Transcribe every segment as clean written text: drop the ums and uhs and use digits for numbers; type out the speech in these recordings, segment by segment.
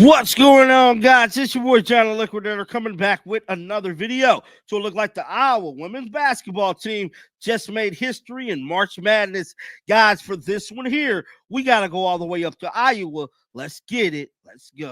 What's going on, guys? It's your boy John the Liquidator coming back with another video. So it looked like the Iowa women's basketball team just made history in March Madness. Guys, for this one here, we got to go all the way up to Iowa. Let's get it. Let's go.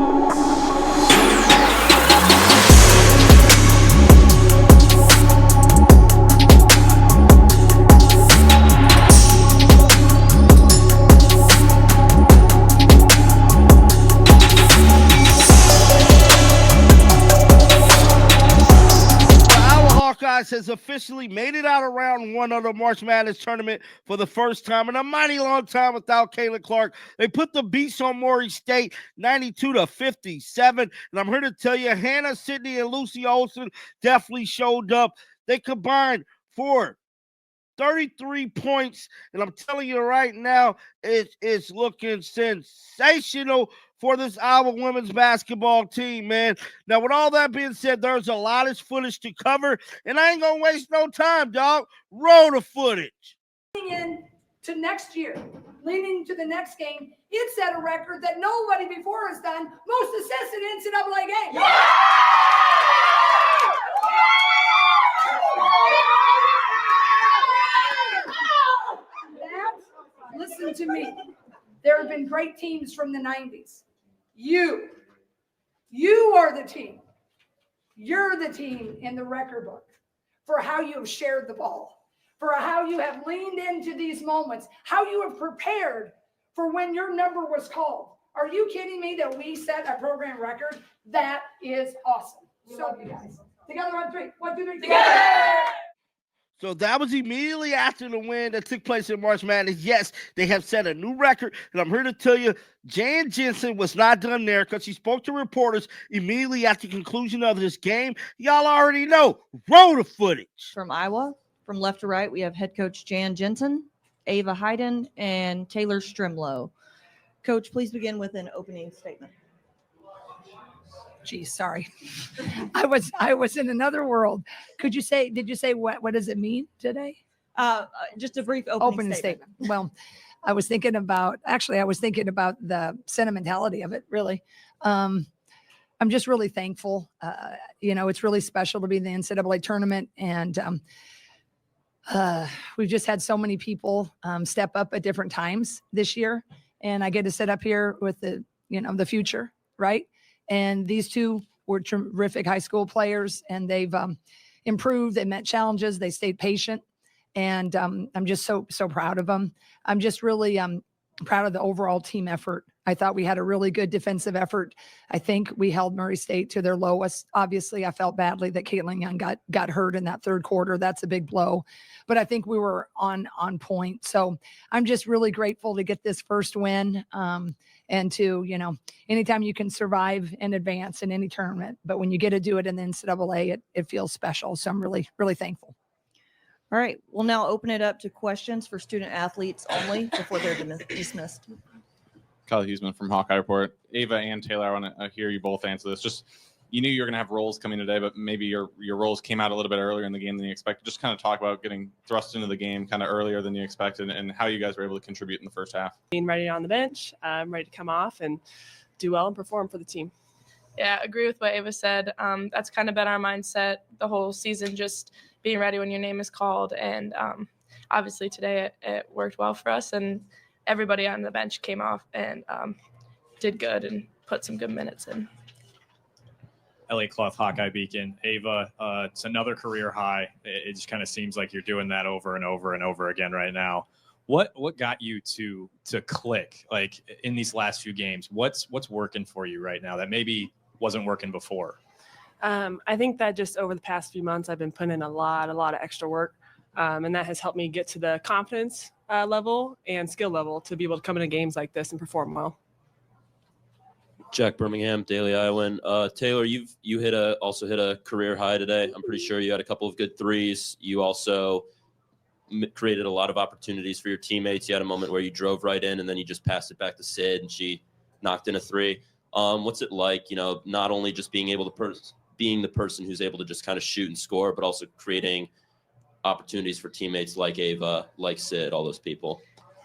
Has officially made it out of round one of the March Madness tournament for the first time in a mighty long time without Caitlin Clark. They put the beats on Maury State 92-57. And I'm here to tell you, Hannah, Sydney, and Lucy Olsen definitely showed up. They combined for 33 points, and I'm telling you right now, it's looking sensational for this Iowa women's basketball team, man. Now, with all that being said, there's a lot of footage to cover, and I ain't going to waste no time, dog. Roll the footage. In to next year, leading to the next game, it set a record that nobody before has done, most assists in NCAA games. Yeah! Listen to me. There have been great teams from the 90s. You are the team. You're the team in the record book for how you have shared the ball, for how you have leaned into these moments, how you have prepared for when your number was called. Are you kidding me that we set a program record? That is awesome. We love you guys. Together on three. 1, 2, 3. Together! So that was immediately after the win that took place in March Madness. Yes, they have set a new record, and I'm here to tell you, Jan Jensen was not done there because she spoke to reporters immediately after the conclusion of this game. Y'all already know. Roll the footage. From Iowa, from left to right, we have head coach Jan Jensen, Ava Hayden, and Taylor Strimlow. Coach, please begin with an opening statement. Geez, sorry. I was in another world. Did you say what does it mean today? Just a brief opening statement. Well, I was thinking about the sentimentality of it, really. I'm just really thankful. It's really special to be in the NCAA tournament, and we've just had so many people step up at different times this year, and I get to sit up here with the future, right? And these two were terrific high school players, and they've improved. They met challenges. They stayed patient, and I'm just so proud of them. I'm just really proud of the overall team effort. I thought we had a really good defensive effort. I think we held Murray State to their lowest. Obviously, I felt badly that Caitlin Young got hurt in that third quarter. That's a big blow. But I think we were on point. So I'm just really grateful to get this first win. And to, anytime you can survive and advance in any tournament, but when you get to do it in the NCAA, it feels special. So I'm really, really thankful. All right. We'll now open it up to questions for student athletes only before they're dismissed. Kyle Huseman from Hawkeye Report. Ava and Taylor, I want to hear you both answer this. Just, you knew you were going to have roles coming today, but maybe your roles came out a little bit earlier in the game than you expected. Just kind of talk about getting thrust into the game kind of earlier than you expected and how you guys were able to contribute in the first half. Being ready on the bench, I'm ready to come off and do well and perform for the team. Yeah, I agree with what Ava said. That's kind of been our mindset the whole season, just being ready when your name is called. And obviously today it worked well for us, and everybody on the bench came off and did good and put some good minutes in. Elliot Clough, Hawkeye Beacon. Ava, it's another career high. It just kind of seems like you're doing that over and over and over again right now. What got you to click like in these last few games? What's working for you right now that maybe wasn't working before? I think that just over the past few months, I've been putting in a lot of extra work, and that has helped me get to the confidence level and skill level to be able to come into games like this and perform well. Jack Birmingham, Daily Iowan. Taylor, you also hit a career high today. I'm pretty sure you had a couple of good threes. You also created a lot of opportunities for your teammates. You had a moment where you drove right in, and then you just passed it back to Sid, and she knocked in a three. What's it like, not only just being able to being the person who's able to just kind of shoot and score, but also creating opportunities for teammates like Ava, like Sid, all those people?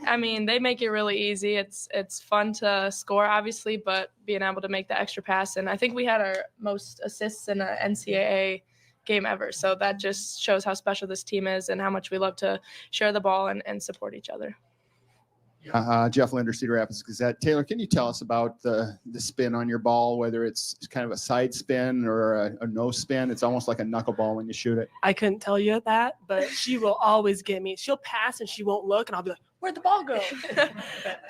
I mean, they make it really easy. It's fun to score, obviously, but being able to make the extra pass. And I think we had our most assists in an NCAA game ever. So that just shows how special this team is and how much we love to share the ball and support each other. Jeff Linder, Cedar Rapids Gazette. Taylor, can you tell us about the spin on your ball, whether it's kind of a side spin or a no spin? It's almost like a knuckleball when you shoot it. I couldn't tell you that, but she will always get me. She'll pass and she won't look, and I'll be like, "Where'd the ball go?" But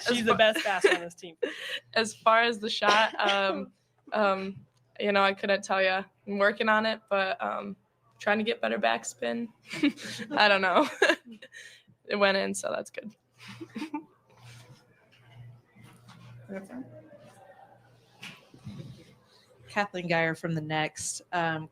she's the best passer on this team. As far as the shot, I couldn't tell you. I'm working on it, but trying to get better backspin. I don't know. It went in, so that's good. Kathleen Geyer from the Next.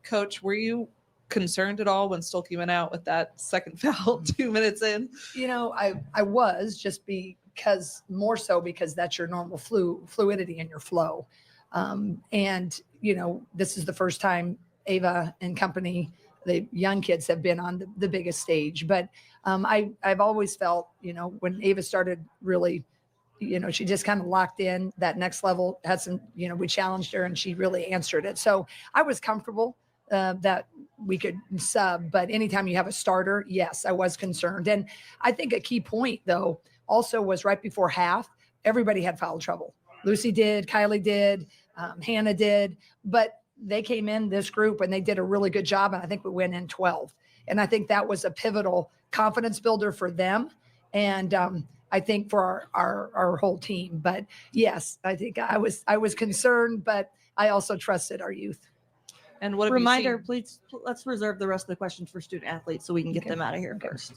Coach, were you concerned at all when Stolke went out with that second foul 2 minutes in? I was, just because that's your normal fluidity in your flow. This is the first time Ava and company, the young kids, have been on the biggest stage. But I've always felt, when Ava started really, she just kind of locked in that next level, had some, we challenged her and she really answered it. So I was comfortable that we could sub, but anytime you have a starter, yes, I was concerned. And I think a key point, though, also was right before half, everybody had foul trouble. Lucy did, Kylie did, Hannah did, but they came in this group and they did a really good job. And I think we went in 12. And I think that was a pivotal confidence builder for them. And I think for our whole team. But yes, I think I was concerned, but I also trusted our youth. And what reminder, please, let's reserve the rest of the questions for student athletes so we can get them out of here first.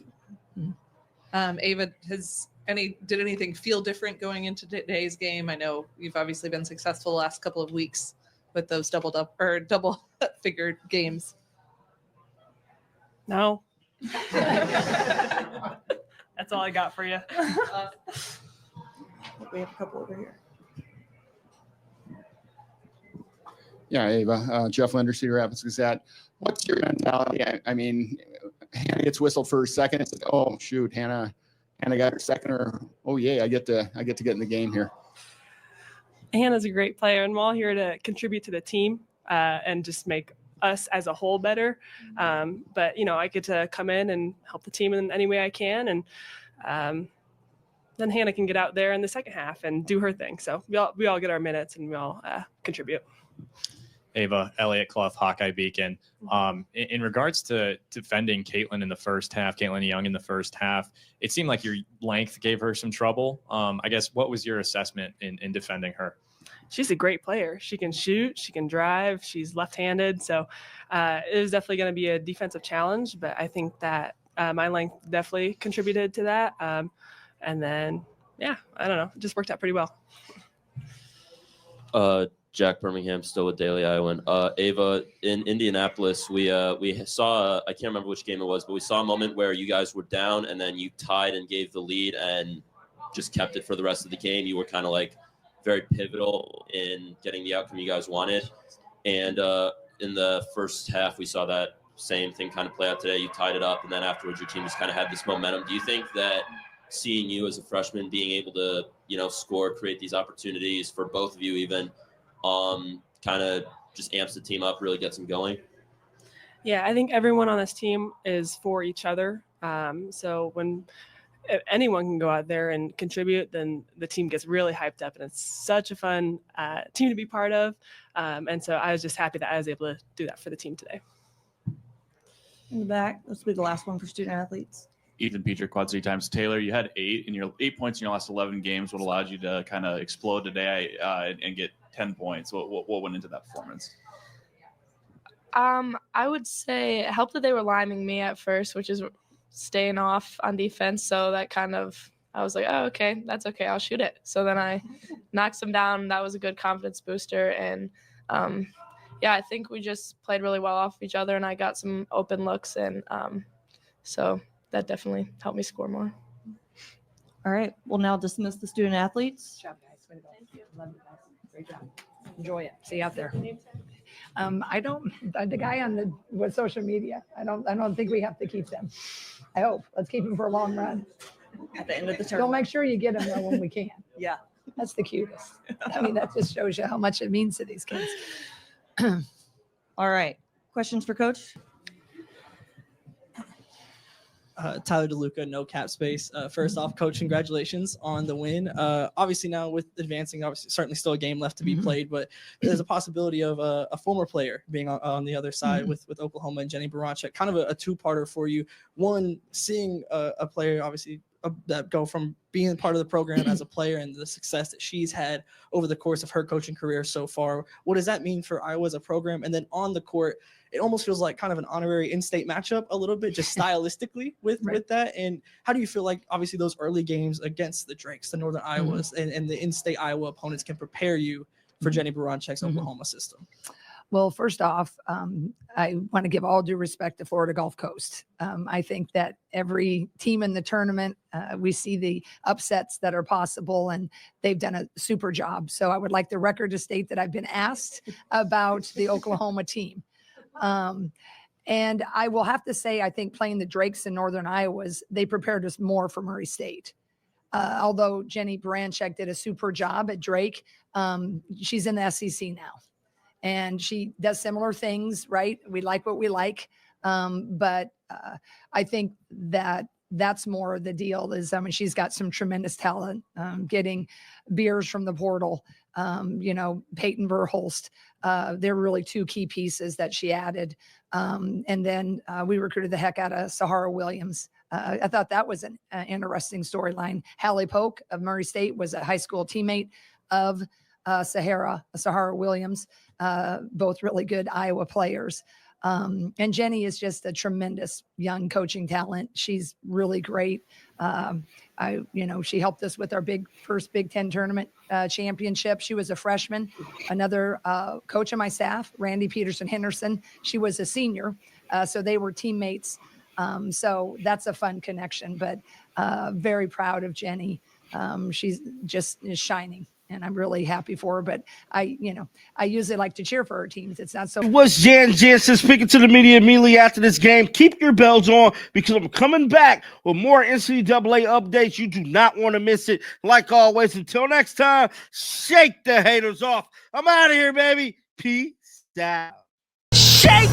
Ava, did anything feel different going into today's game? I know you've obviously been successful the last couple of weeks with those double figured games. No. That's all I got for you. We have a couple over here. Yeah, Ava, Jeff Linder, Cedar Rapids Gazette. What's your mentality? I mean, Hannah gets whistled for a second. It's like, oh shoot, Hannah got her second, or oh yeah, I get to get in the game here. Hannah's a great player, and we're all here to contribute to the team and just make us as a whole better. But I get to come in and help the team in any way I can, and then Hannah can get out there in the second half and do her thing. So we all get our minutes and we all contribute. Ava, Elliott Clough, Hawkeye Beacon. In regards to defending Caitlin Young in the first half, it seemed like your length gave her some trouble. I guess, what was your assessment in defending her? She's a great player. She can shoot, she can drive, she's left-handed. So it was definitely going to be a defensive challenge, but I think that my length definitely contributed to that. And then, I don't know, it just worked out pretty well. Jack Birmingham, still with Daily Iowan. Ava, in Indianapolis, we saw, I can't remember which game it was, but we saw a moment where you guys were down and then you tied and gave the lead and just kept it for the rest of the game. You were kind of like very pivotal in getting the outcome you guys wanted. And in the first half, we saw that same thing kind of play out today. You tied it up, and then afterwards your team just kind of had this momentum. Do you think that seeing you as a freshman being able to, score, create these opportunities for both of you even, kind of just amps the team up, really gets them going? Yeah, I think everyone on this team is for each other. So if anyone can go out there and contribute, then the team gets really hyped up, and it's such a fun team to be part of. And so I was just happy that I was able to do that for the team today. In the back, this will be the last one for student athletes. Ethan Petrick, Quad City Times. Taylor, you had 8 points in your last 11 games. What allowed you to kind of explode today and get 10 points? What went into that performance? I would say it helped that they were liming me at first, which is staying off on defense. So that kind of, I was like, oh, okay, that's okay. I'll shoot it. So then I knocked them down. That was a good confidence booster. And I think we just played really well off each other, and I got some open looks. And so that definitely helped me score more. All right. We'll now dismiss the student athletes. Good job, guys. Way to go. Love you guys. Great job. Enjoy it. See you out there. The guy on with social media, I don't think we have to keep them. I hope. Let's keep them for a long run. at the end of the We'll tournament. make sure you get them though when we can. Yeah. That's the cutest. I mean, that just shows you how much it means to these kids. All right. Questions for Coach? Tyler DeLuca, no cap space. First off, Coach, congratulations on the win. Obviously, now with advancing, obviously, certainly still a game left to be played, but there's a possibility of a former player being on the other side with Oklahoma and Jenny Baranchek. Kind of a two-parter for you. One, seeing a player, obviously, that go from being part of the program as a player and the success that she's had over the course of her coaching career so far. What does that mean for Iowa as a program? And then on the court, it almost feels like kind of an honorary in-state matchup a little bit, just stylistically with that. And how do you feel like, obviously, those early games against the Drakes, the Northern Iowas, and the in-state Iowa opponents can prepare you for Jenny Baranchek's Oklahoma system? Well, first off, I want to give all due respect to Florida Gulf Coast. I think that every team in the tournament, we see the upsets that are possible, and they've done a super job. So I would like the record to state that I've been asked about the Oklahoma team. And I will have to say, I think playing the Drakes in Northern Iowas, they prepared us more for Murray State. Although Jenny Baranchek did a super job at Drake, she's in the SEC now. And she does similar things, right? We like what we like. But I think that that's more the deal is, I mean, she's got some tremendous talent, getting Beers from the portal, Peyton Verhulst. They're really two key pieces that she added. And then we recruited the heck out of Sahara Williams. I thought that was an interesting storyline. Hallie Polk of Murray State was a high school teammate of Sahara Williams, both really good Iowa players. And Jenny is just a tremendous young coaching talent. She's really great. She helped us with our first Big Ten tournament championship. She was a freshman. Another coach on my staff, Randy Peterson Henderson, she was a senior. So they were teammates. So that's a fun connection, but very proud of Jenny. She's just is shining. And I'm really happy for her, but I usually like to cheer for her teams. It's not so. It was Jan Jensen speaking to the media immediately after this game. Keep your bells on because I'm coming back with more NCAA updates. You do not want to miss it. Like always, until next time, shake the haters off. I'm out of here, baby. Peace out. Shake